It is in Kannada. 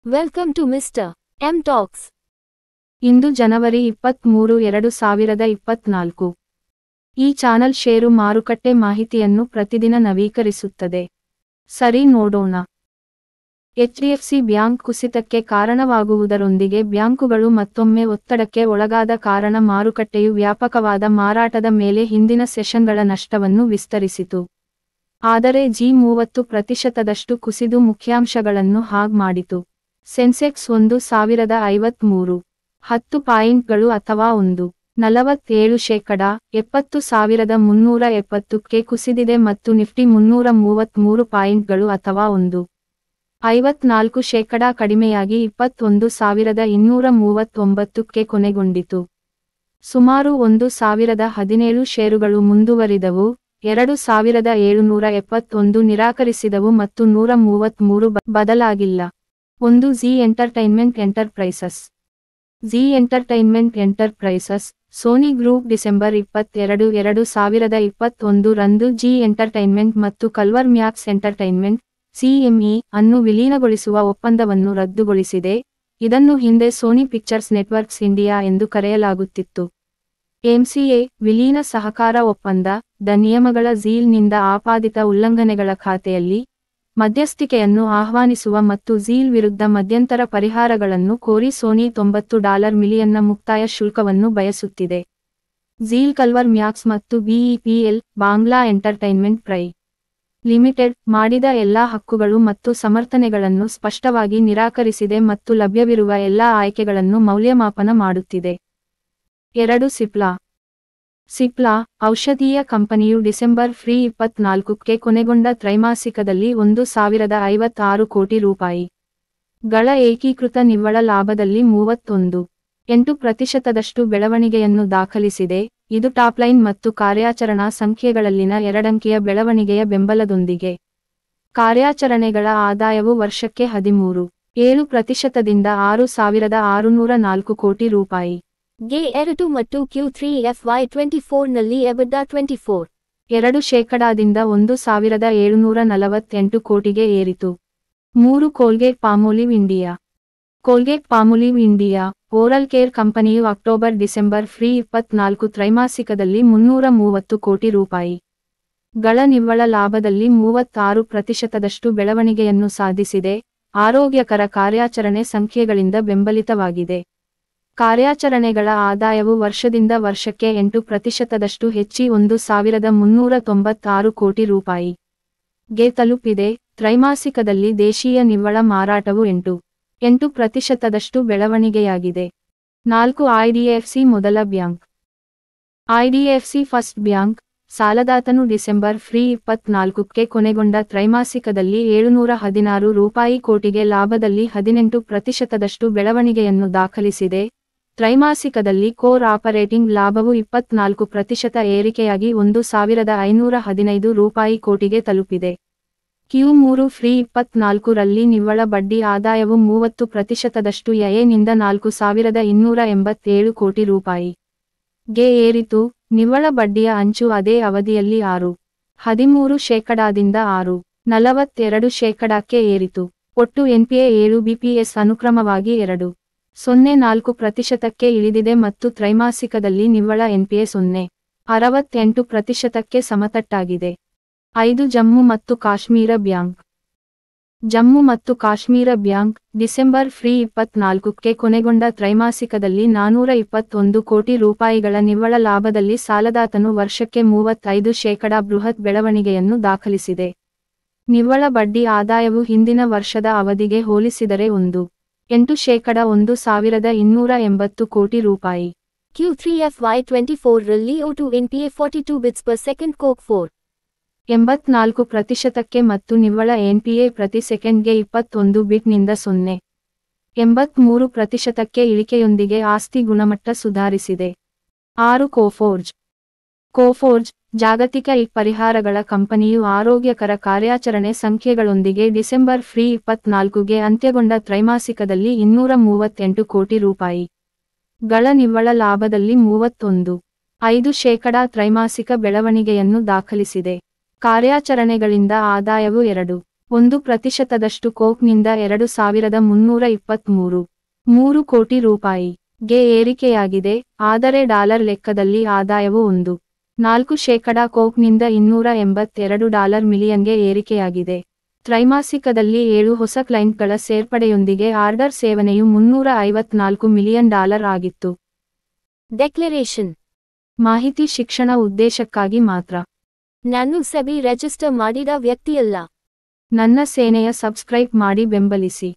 Welcome to Mr. M Talks. ಇಂದು ಜನವರಿ 23, 2024. ಈ ಚಾನಲ್ ಷೇರು ಮಾರುಕಟ್ಟೆ ಮಾಹಿತಿಯನ್ನು ಪ್ರತಿದಿನ ನವೀಕರಿಸುತ್ತದೆ. ಸರಿ ನೋಡೋಣ. ಎಚ್ಡಿಎಫ್ಸಿ ಬ್ಯಾಂಕ್ ಕುಸಿತಕ್ಕೆ ಕಾರಣವಾಗುವುದರೊಂದಿಗೆ ಬ್ಯಾಂಕುಗಳು ಮತ್ತೊಮ್ಮೆ ಒತ್ತಡಕ್ಕೆ ಒಳಗಾದ ಕಾರಣ ಮಾರುಕಟ್ಟೆಯು ವ್ಯಾಪಕವಾದ ಮಾರಾಟದ ಮೇಲೆ ಹಿಂದಿನ ಸೆಷನ್ಗಳ ನಷ್ಟವನ್ನು ವಿಸ್ತರಿಸಿತು. ಆದರೆ G30% ಕುಸಿದು ಮುಖ್ಯಾಂಶಗಳನ್ನು ಹಾಗ್ ಮಾಡಿತು. ಸೆನ್ಸೆಕ್ಸ್ 1053. 10 ಪಾಯಿಂಟ್ಗಳು ಅಥವಾ 1.47%, 70,370ಕ್ಕೆ ಕುಸಿದಿದೆ ಮತ್ತು ನಿಫ್ಟಿ 333 ಪಾಯಿಂಟ್ಗಳು ಅಥವಾ 1.54% ಕಡಿಮೆಯಾಗಿ 21,239ಕ್ಕೆ ಕೊನೆಗೊಂಡಿತು. ಸುಮಾರು 1,017 ಷೇರುಗಳು ಮುಂದುವರಿದವು, 2,771 ನಿರಾಕರಿಸಿದವು ಮತ್ತು 133 ಬದಲಾಗಿಲ್ಲ. 1 Zee entertainment enterprises. Zee entertainment enterprises, Sony group December 22, 2021 ರಂದು ಝೀ ಎಂಟರ್ಟೈನ್ಮೆಂಟ್ ಮತ್ತು ಕಲ್ವರ್ ಮ್ಯಾಕ್ಸ್ ಎಂಟರ್ಟೈನ್ಮೆಂಟ್ (CME) ಅನ್ನು ವಿಲೀನಗೊಳಿಸುವ ಒಪ್ಪಂದವನ್ನು ರದ್ದುಗೊಳಿಸಿದೆ. ಇದನ್ನು ಹಿಂದೆ ಸೋನಿ ಪಿಕ್ಚರ್ಸ್ ನೆಟ್ವರ್ಕ್ಸ್ ಇಂಡಿಯಾ ಎಂದು ಕರೆಯಲಾಗುತ್ತಿತ್ತು. MCA ವಿಲೀನ ಸಹಕಾರ ಒಪ್ಪಂದ ದ ನಿಯಮಗಳ ಝೀಲ್ನಿಂದ ಆಪಾದಿತ ಉಲ್ಲಂಘನೆಗಳ ಖಾತೆಯಲ್ಲಿ ಮಧ್ಯಸ್ಥಿಕೆಯನ್ನು ಆಹ್ವಾನಿಸುವ ಮತ್ತು ಝೀಲ್ ವಿರುದ್ಧ ಮಧ್ಯಂತರ ಪರಿಹಾರಗಳನ್ನು ಕೋರಿ ಸೋನಿ $90 ಮಿಲಿಯನ್ನ ಮುಕ್ತಾಯ ಶುಲ್ಕವನ್ನು ಬಯಸುತ್ತಿದೆ. ಝೀಲ್ ಕಲ್ವರ್ ಮ್ಯಾಕ್ಸ್ ಮತ್ತು BEPL ಬಾಂಗ್ಲಾ ಎಂಟರ್ಟೈನ್ಮೆಂಟ್ ಪ್ರೈ. ಲಿಮಿಟೆಡ್ ಮಾಡಿದ ಎಲ್ಲಾ ಹಕ್ಕುಗಳು ಮತ್ತು ಸಮರ್ಥನೆಗಳನ್ನು ಸ್ಪಷ್ಟವಾಗಿ ನಿರಾಕರಿಸಿದೆ ಮತ್ತು ಲಭ್ಯವಿರುವ ಎಲ್ಲಾ ಆಯ್ಕೆಗಳನ್ನು ಮೌಲ್ಯಮಾಪನ ಮಾಡುತ್ತಿದೆ. 2 ಸಿಪ್ಲಾ. ಸಿಪ್ಲಾ ಔಷಧೀಯ ಕಂಪನಿಯು ಡಿಸೆಂಬರ್ 24ಕ್ಕೆ ಕೊನೆಗೊಂಡ ತ್ರೈಮಾಸಿಕದಲ್ಲಿ 1,056 ಕೋಟಿ ರೂಪಾಯಿ ಗಳ ಏಕೀಕೃತ ನಿವ್ವಳ ಲಾಭದಲ್ಲಿ 31.8% ಬೆಳವಣಿಗೆಯನ್ನು ದಾಖಲಿಸಿದೆ. ಇದು ಟಾಪ್ಲೈನ್ ಮತ್ತು ಕಾರ್ಯಾಚರಣಾ ಸಂಖ್ಯೆಗಳಲ್ಲಿನ ಎರಡಂಕಿಯ ಬೆಳವಣಿಗೆಯ ಬೆಂಬಲದೊಂದಿಗೆ. ಕಾರ್ಯಾಚರಣೆಗಳ ಆದಾಯವು ವರ್ಷಕ್ಕೆ 13.7% 6,604 ಕೋಟಿ ರೂಪಾಯಿ ಗೆ ಏರಿತು ಮತ್ತು Q3 FY24 ನಲ್ಲಿ EBITDA 2% 1,748 ಕೋಟಿಗೆ ಏರಿತು. 3 Colgate Palmolive India. Colgate Palmolive India oral care ಕಂಪನಿಯು ಅಕ್ಟೋಬರ್-ಡಿಸೆಂಬರ್ 24 ತ್ರೈಮಾಸಿಕದಲ್ಲಿ 330 ಕೋಟಿ ರೂಪಾಯಿ ಗಳ ನಿವ್ವಳ ಲಾಭದಲ್ಲಿ 36% ಬೆಳವಣಿಗೆಯನ್ನು ಸಾಧಿಸಿದೆ. ಆರೋಗ್ಯಕರ ಕಾರ್ಯಾಚರಣೆ ಸಂಖ್ಯೆಗಳಿಂದ ಬೆಂಬಲಿತವಾಗಿದೆ. ಕಾರ್ಯಾಚರಣೆಗಳ ಆದಾಯವು ವರ್ಷದಿಂದ ವರ್ಷಕ್ಕೆ 8% ಹೆಚ್ಚಿ 1,396 ಕೋಟಿ ರೂಪಾಯಿ ಗೆ ತಲುಪಿದೆ. ತ್ರೈಮಾಸಿಕದಲ್ಲಿ ದೇಶೀಯ ನಿವ್ವಳ ಮಾರಾಟವು 8% ಬೆಳವಣಿಗೆಯಾಗಿದೆ. 4 IDFC ಮೊದಲ ಬ್ಯಾಂಕ್. IDFC ಫಸ್ಟ್ ಬ್ಯಾಂಕ್ ಸಾಲದಾತನು ಡಿಸೆಂಬರ್ 24ಕ್ಕೆ ಕೊನೆಗೊಂಡ ತ್ರೈಮಾಸಿಕದಲ್ಲಿ 716 ರೂಪಾಯಿ ಕೋಟಿಗೆ ಲಾಭದಲ್ಲಿ 18% ಬೆಳವಣಿಗೆಯನ್ನು ದಾಖಲಿಸಿದೆ. ತ್ರೈಮಾಸಿಕದಲ್ಲಿ ಕೋರ್ ಆಪರೇಟಿಂಗ್ ಲಾಭವು 24% ಏರಿಕೆಯಾಗಿ 1,515 ರೂಪಾಯಿ ಕೋಟಿಗೆ ತಲುಪಿದೆ. Q3 24 ರಲ್ಲಿ ನಿವ್ವಳ ಬಡ್ಡಿ ಆದಾಯವು 30% ನಿಂದ 4,287 ಕೋಟಿ ರೂಪಾಯಿ ಗೆ ಏರಿತು. ನಿವ್ವಳ ಬಡ್ಡಿಯ ಅಂಚು ಅದೇ ಅವಧಿಯಲ್ಲಿ 6.13% 6.42%ಕ್ಕೆ ಏರಿತು. ಒಟ್ಟು NPA 7 bps ಅನುಕ್ರಮವಾಗಿ 2.04%ಕ್ಕೆ ಇಳಿದಿದೆ ಮತ್ತು ತ್ರೈಮಾಸಿಕದಲ್ಲಿ ನಿವ್ವಳ NPA 0.68%ಕ್ಕೆ ಸಮತಟ್ಟಾಗಿದೆ. 5 ಜಮ್ಮು ಮತ್ತು ಕಾಶ್ಮೀರ ಬ್ಯಾಂಕ್. ಜಮ್ಮು ಮತ್ತು ಕಾಶ್ಮೀರ ಬ್ಯಾಂಕ್ ಡಿಸೆಂಬರ್ 24ಕ್ಕೆ ಕೊನೆಗೊಂಡ ತ್ರೈಮಾಸಿಕದಲ್ಲಿ 421 ಕೋಟಿ ರೂಪಾಯಿಗಳ ನಿವ್ವಳ ಲಾಭದಲ್ಲಿ ಸಾಲದಾತನು ವರ್ಷಕ್ಕೆ 35% ಬೃಹತ್ ಬೆಳವಣಿಗೆಯನ್ನು ದಾಖಲಿಸಿದೆ. ನಿವ್ವಳ ಬಡ್ಡಿ ಆದಾಯವು ಹಿಂದಿನ ವರ್ಷದ ಅವಧಿಗೆ ಹೋಲಿಸಿದರೆ 1.8% 1,280 ಕೋಟಿ ರೂಪಾಯಿ. Q3 FY24 ರಲ್ಲಿ O2 NPA 42 bits per second Coke 4.84%ಕ್ಕೆ ಮತ್ತು ನಿವ್ವಳ NPA ಪ್ರತಿ ಸೆಕೆಂಡ್ಗೆ 21 ಬಿಟ್ನಿಂದ 0.83%ಕ್ಕೆ ಇಳಿಕೆಯೊಂದಿಗೆ ಆಸ್ತಿ ಗುಣಮಟ್ಟ ಸುಧಾರಿಸಿದೆ. 6 ಕೋಫೋರ್ಜ್. ಕೋಫೋರ್ಜ್ ಜಾಗತಿಕ ಪರಿಹಾರಗಳ ಕಂಪನಿಯು ಆರೋಗ್ಯಕರ ಕಾರ್ಯಾಚರಣೆ ಸಂಖ್ಯೆಗಳೊಂದಿಗೆ ಡಿಸೆಂಬರ್ 24ಗೆ ಅಂತ್ಯಗೊಂಡ ತ್ರೈಮಾಸಿಕದಲ್ಲಿ 238 ಕೋಟಿ ರೂಪಾಯಿ ಗಳ ನಿವ್ವಳ ಲಾಭದಲ್ಲಿ 31.5% ತ್ರೈಮಾಸಿಕ ಬೆಳವಣಿಗೆಯನ್ನು ದಾಖಲಿಸಿದೆ. ಕಾರ್ಯಾಚರಣೆಗಳಿಂದ ಆದಾಯವು 1% ಕೋಕ್ನಿಂದ 2323 ಕೋಟಿ ರೂಪಾಯಿ ಗೆ ಏರಿಕೆಯಾಗಿದೆ, ಆದರೆ ಡಾಲರ್ ಲೆಕ್ಕದಲ್ಲಿ ಆದಾಯವು 4% ಕೋಕ್ನಿಂದ $282 ಮಿಲಿಯನ್ಗೆ ಏರಿಕೆಯಾಗಿದೆ. ತ್ರೈಮಾಸಿಕದಲ್ಲಿ 7 ಹೊಸ ಕ್ಲೈಂಟ್ಗಳ ಸೇರ್ಪಡೆಯೊಂದಿಗೆ ಆರ್ಡರ್ ಸೇವನೆಯು $354 ಮಿಲಿಯನ್ ಆಗಿತ್ತು. ಡೆಕ್ಲರೇಷನ್. ಮಾಹಿತಿ ಶಿಕ್ಷಣ ಉದ್ದೇಶಕ್ಕಾಗಿ ಮಾತ್ರ. ನಾನು ಸೆಬಿ ರಿಜಿಸ್ಟರ್ ಮಾಡಿದ ವ್ಯಕ್ತಿಯಲ್ಲ. ನನ್ನ ಸೇನೆಯ ಸಬ್ಸ್ಕ್ರೈಬ್ ಮಾಡಿ ಬೆಂಬಲಿಸಿ.